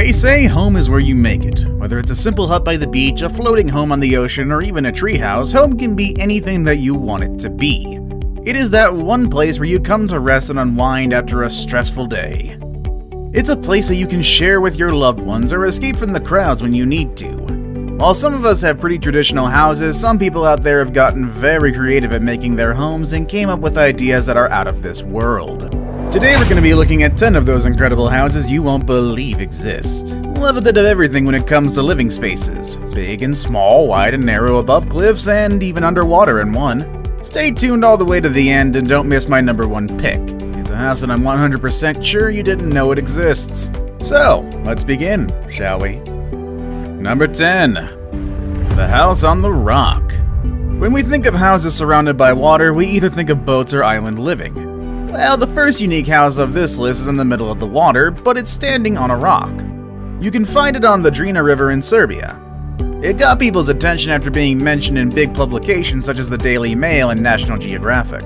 They say home is where you make it. Whether it's a simple hut by the beach, a floating home on the ocean, or even a treehouse, home can be anything that you want it to be. It is that one place where you come to rest and unwind after a stressful day. It's a place that you can share with your loved ones or escape from the crowds when you need to. While some of us have pretty traditional houses, some people out there have gotten very creative at making their homes and came up with ideas that are out of this world. Today we're going to be looking at 10 of those incredible houses you won't believe exist. We'll have a bit of everything when it comes to living spaces. Big and small, wide and narrow above cliffs, and even underwater in one. Stay tuned all the way to the end and don't miss my number one pick. It's a house that I'm 100% sure you didn't know it exists. So, let's begin, shall we? Number 10. The House on the Rock. When we think of houses surrounded by water, we either think of boats or island living. Well, the first unique house of this list is in the middle of the water, but it's standing on a rock. You can find it on the Drina River in Serbia. It got people's attention after being mentioned in big publications such as the Daily Mail and National Geographic.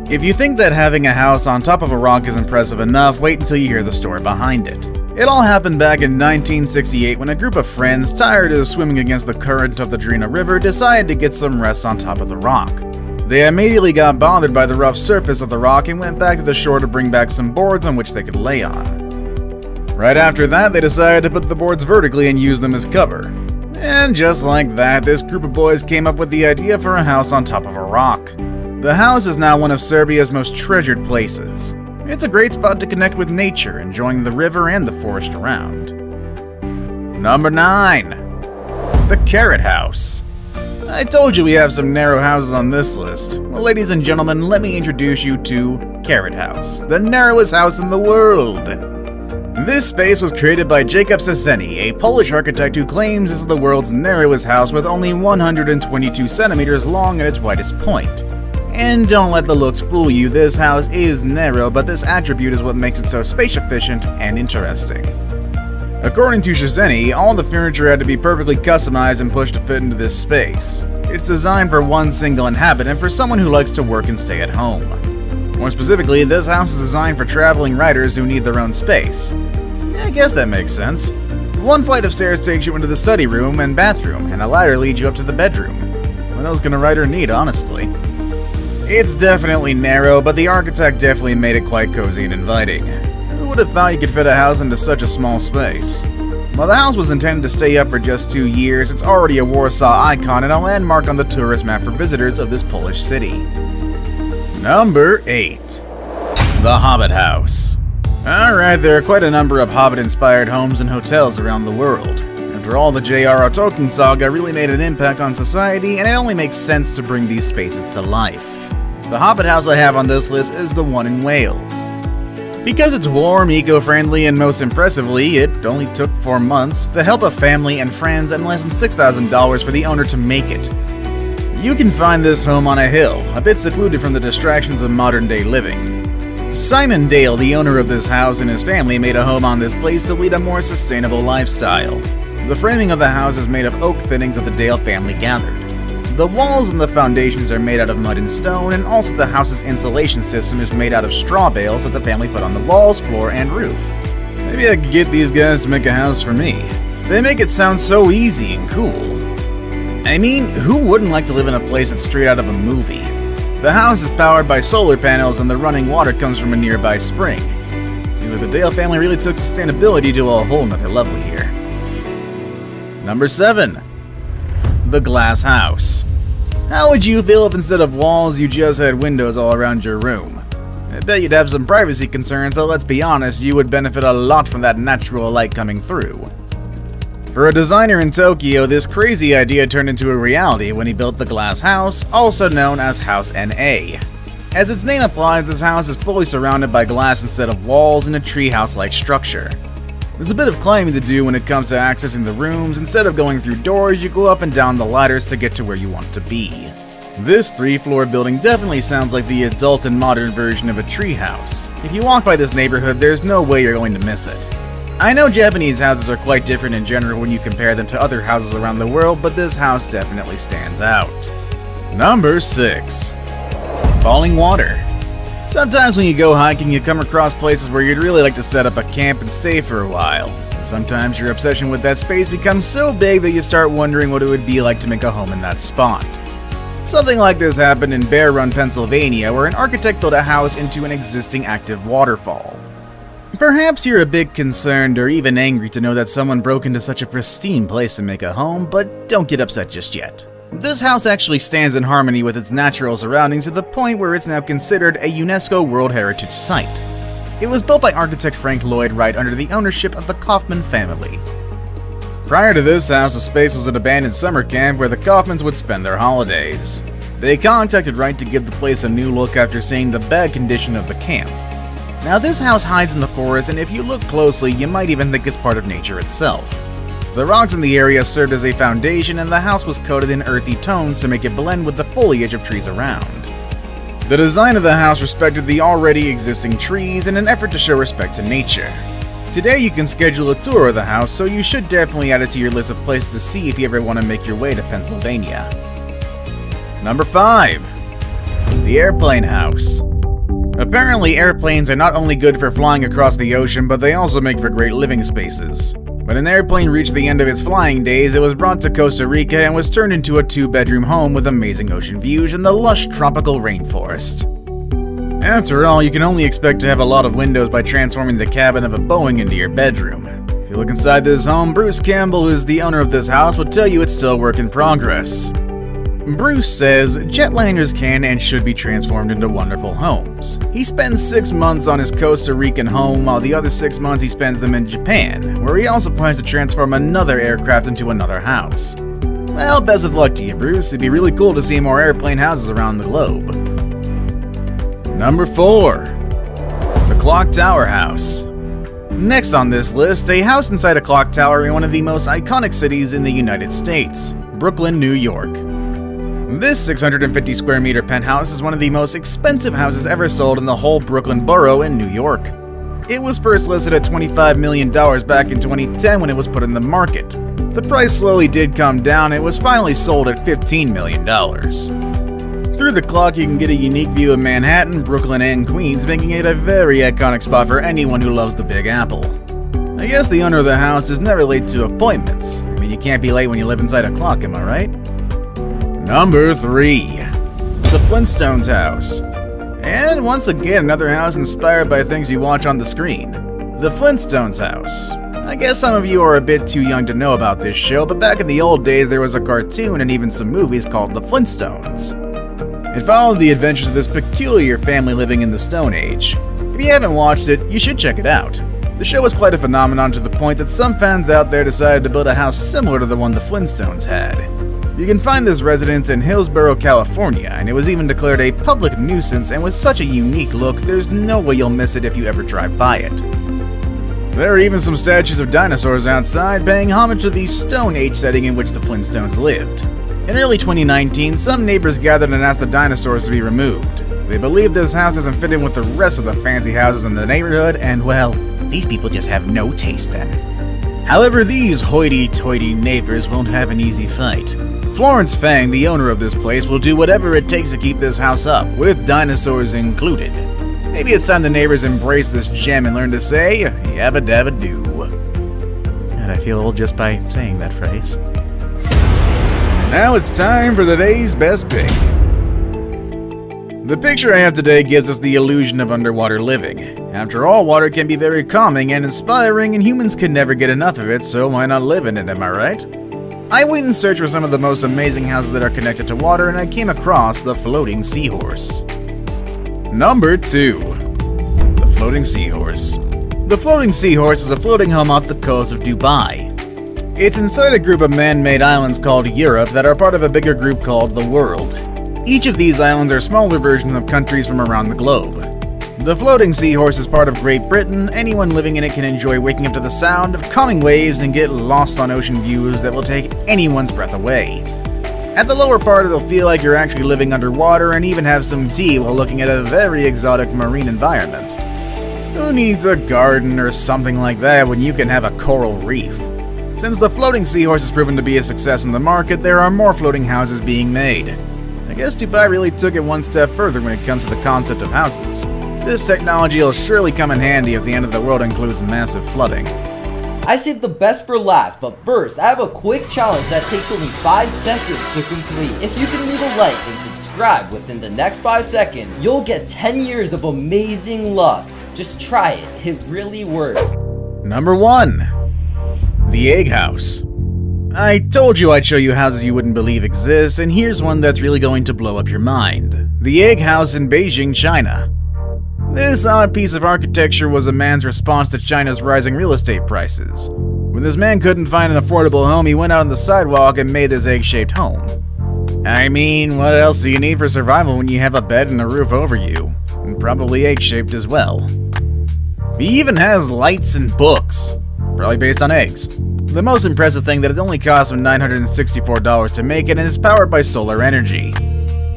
If you think that having a house on top of a rock is impressive enough, wait until you hear the story behind it. It all happened back in 1968 when a group of friends, tired of swimming against the current of the Drina River, decided to get some rest on top of the rock. They immediately got bothered by the rough surface of the rock and went back to the shore to bring back some boards on which they could lay on. Right after that, they decided to put the boards vertically and use them as cover. And just like that, this group of boys came up with the idea for a house on top of a rock. The house is now one of Serbia's most treasured places. It's a great spot to connect with nature, enjoying the river and the forest around. Number 9. The Carrot House. I told you we have some narrow houses on this list. Well, ladies and gentlemen, let me introduce you to Carrot House, the narrowest house in the world. This space was created by Jakub Szczesny, a Polish architect who claims this is the world's narrowest house with only 122 centimeters long at its widest point. And don't let the looks fool you, this house is narrow, but this attribute is what makes it so space-efficient and interesting. According to Szczesny, all the furniture had to be perfectly customized and pushed to fit into this space. It's designed for one single inhabitant, for someone who likes to work and stay at home. More specifically, this house is designed for traveling writers who need their own space. Yeah, I guess that makes sense. One flight of stairs takes you into the study room and bathroom, and a ladder leads you up to the bedroom. What else can a writer need, honestly? It's definitely narrow, but the architect definitely made it quite cozy and inviting. Who would have thought you could fit a house into such a small space? While the house was intended to stay up for just 2 years, it's already a Warsaw icon and a landmark on the tourist map for visitors of this Polish city. Number 8. The Hobbit House. Alright, there are quite a number of Hobbit-inspired homes and hotels around the world. After all, the J.R.R. Tolkien saga really made an impact on society, and it only makes sense to bring these spaces to life. The Hobbit house I have on this list is the one in Wales. Because it's warm, eco-friendly, and most impressively, it only took 4 months, the help of family and friends, and less than $6,000 for the owner to make it. You can find this home on a hill, a bit secluded from the distractions of modern-day living. Simon Dale, the owner of this house, and his family made a home on this place to lead a more sustainable lifestyle. The framing of the house is made of oak thinnings that the Dale family gathered. The walls and the foundations are made out of mud and stone, and also the house's insulation system is made out of straw bales that the family put on the walls, floor, and roof. Maybe I could get these guys to make a house for me. They make it sound so easy and cool. I mean, who wouldn't like to live in a place that's straight out of a movie? The house is powered by solar panels and the running water comes from a nearby spring. Seems like the Dale family really took sustainability to a whole nother level here. Number 7. The Glass House. How would you feel if instead of walls you just had windows all around your room? I bet you'd have some privacy concerns, but let's be honest, you would benefit a lot from that natural light coming through. For a designer in Tokyo, this crazy idea turned into a reality when he built the Glass House, also known as House NA. As its name implies, this house is fully surrounded by glass instead of walls in a treehouse-like structure. There's a bit of climbing to do when it comes to accessing the rooms. Instead of going through doors, you go up and down the ladders to get to where you want to be. This 3-floor building definitely sounds like the adult and modern version of a treehouse. If you walk by this neighborhood, there's no way you're going to miss it. I know Japanese houses are quite different in general when you compare them to other houses around the world, but this house definitely stands out. Number 6. Falling Water. Sometimes when you go hiking, you come across places where you'd really like to set up a camp and stay for a while. Sometimes your obsession with that space becomes so big that you start wondering what it would be like to make a home in that spot. Something like this happened in Bear Run, Pennsylvania, where an architect built a house into an existing active waterfall. Perhaps you're a bit concerned or even angry to know that someone broke into such a pristine place to make a home, but don't get upset just yet. This house actually stands in harmony with its natural surroundings to the point where it's now considered a UNESCO World Heritage Site. It was built by architect Frank Lloyd Wright under the ownership of the Kaufman family. Prior to this house, the space was an abandoned summer camp where the Kaufmans would spend their holidays. They contacted Wright to give the place a new look after seeing the bad condition of the camp. Now this house hides in the forest, and if you look closely, you might even think it's part of nature itself. The rocks in the area served as a foundation, and the house was coated in earthy tones to make it blend with the foliage of trees around. The design of the house respected the already existing trees in an effort to show respect to nature. Today you can schedule a tour of the house, so you should definitely add it to your list of places to see if you ever want to make your way to Pennsylvania. Number 5. The Airplane House. Apparently, airplanes are not only good for flying across the ocean, but they also make for great living spaces. When an airplane reached the end of its flying days, it was brought to Costa Rica and was turned into a 2-bedroom home with amazing ocean views and the lush tropical rainforest. After all, you can only expect to have a lot of windows by transforming the cabin of a Boeing into your bedroom. If you look inside this home, Bruce Campbell, who's the owner of this house, will tell you it's still a work in progress. Bruce says jetliners can and should be transformed into wonderful homes. He spends 6 months on his Costa Rican home, while the other 6 months he spends them in Japan, where he also plans to transform another aircraft into another house. Well, best of luck to you, Bruce. It'd be really cool to see more airplane houses around the globe. Number 4. The Clock Tower House. Next on this list, a house inside a clock tower in one of the most iconic cities in the United States, Brooklyn, New York. This 650 square meter penthouse is one of the most expensive houses ever sold in the whole Brooklyn borough in New York. It was first listed at $25 million back in 2010 when it was put in the market. The price slowly did come down and it was finally sold at $15 million. Through the clock, you can get a unique view of Manhattan, Brooklyn, and Queens, making it a very iconic spot for anyone who loves the Big Apple. I guess the owner of the house is never late to appointments. I mean, you can't be late when you live inside a clock, am I right? Number 3. The Flintstones House. And once again, another house inspired by things we watch on the screen. The Flintstones House. I guess some of you are a bit too young to know about this show, but back in the old days there was a cartoon and even some movies called The Flintstones. It followed the adventures of this peculiar family living in the Stone Age. If you haven't watched it, you should check it out. The show was quite a phenomenon to the point that some fans out there decided to build a house similar to the one the Flintstones had. You can find this residence in Hillsborough, California, and it was even declared a public nuisance, and with such a unique look, there's no way you'll miss it if you ever drive by it. There are even some statues of dinosaurs outside, paying homage to the Stone Age setting in which the Flintstones lived. In early 2019, some neighbors gathered and asked the dinosaurs to be removed. They believe this house doesn't fit in with the rest of the fancy houses in the neighborhood, and well, these people just have no taste then. However, these hoity-toity neighbors won't have an easy fight. Florence Fang, the owner of this place, will do whatever it takes to keep this house up, with dinosaurs included. Maybe it's time the neighbors embrace this gem and learn to say, yabba dabba doo. And I feel old just by saying that phrase. Now it's time for today's best pick. The picture I have today gives us the illusion of underwater living. After all, water can be very calming and inspiring, and humans can never get enough of it, so why not live in it, am I right? I went and searched for some of the most amazing houses that are connected to water, and I came across the Floating Seahorse. Number 2. The Floating Seahorse. The Floating Seahorse is a floating home off the coast of Dubai. It's inside a group of man-made islands called Europe that are part of a bigger group called the World. Each of these islands are smaller versions of countries from around the globe. The Floating Seahorse is part of Great Britain. Anyone living in it can enjoy waking up to the sound of calming waves and get lost on ocean views that will take anyone's breath away. At the lower part, it'll feel like you're actually living underwater and even have some tea while looking at a very exotic marine environment. Who needs a garden or something like that when you can have a coral reef? Since the Floating Seahorse has proven to be a success in the market, there are more floating houses being made. I guess Dubai really took it one step further when it comes to the concept of houses. This technology will surely come in handy if the end of the world includes massive flooding. I saved the best for last, but first, I have a quick challenge that takes only 5 seconds to complete. If you can leave a like and subscribe within the next 5 seconds, you'll get 10 years of amazing luck. Just try it, it really works. Number 1. The Egg House. I told you I'd show you houses you wouldn't believe exist, and here's one that's really going to blow up your mind. The Egg House in Beijing, China. This odd piece of architecture was a man's response to China's rising real estate prices. When this man couldn't find an affordable home, he went out on the sidewalk and made this egg-shaped home. I mean, what else do you need for survival when you have a bed and a roof over you? And probably egg-shaped as well. He even has lights and books, probably based on eggs. The most impressive thing that it only cost him $964 to make it, and it's powered by solar energy.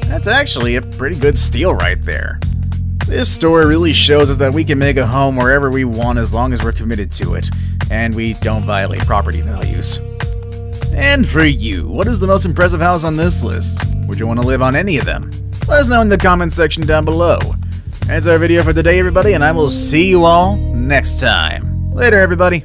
That's actually a pretty good steal right there. This story really shows us that we can make a home wherever we want as long as we're committed to it, and we don't violate property values. And for you, what is the most impressive house on this list? Would you want to live on any of them? Let us know in the comments section down below. That's our video for today, everybody, and I will see you all next time. Later, everybody.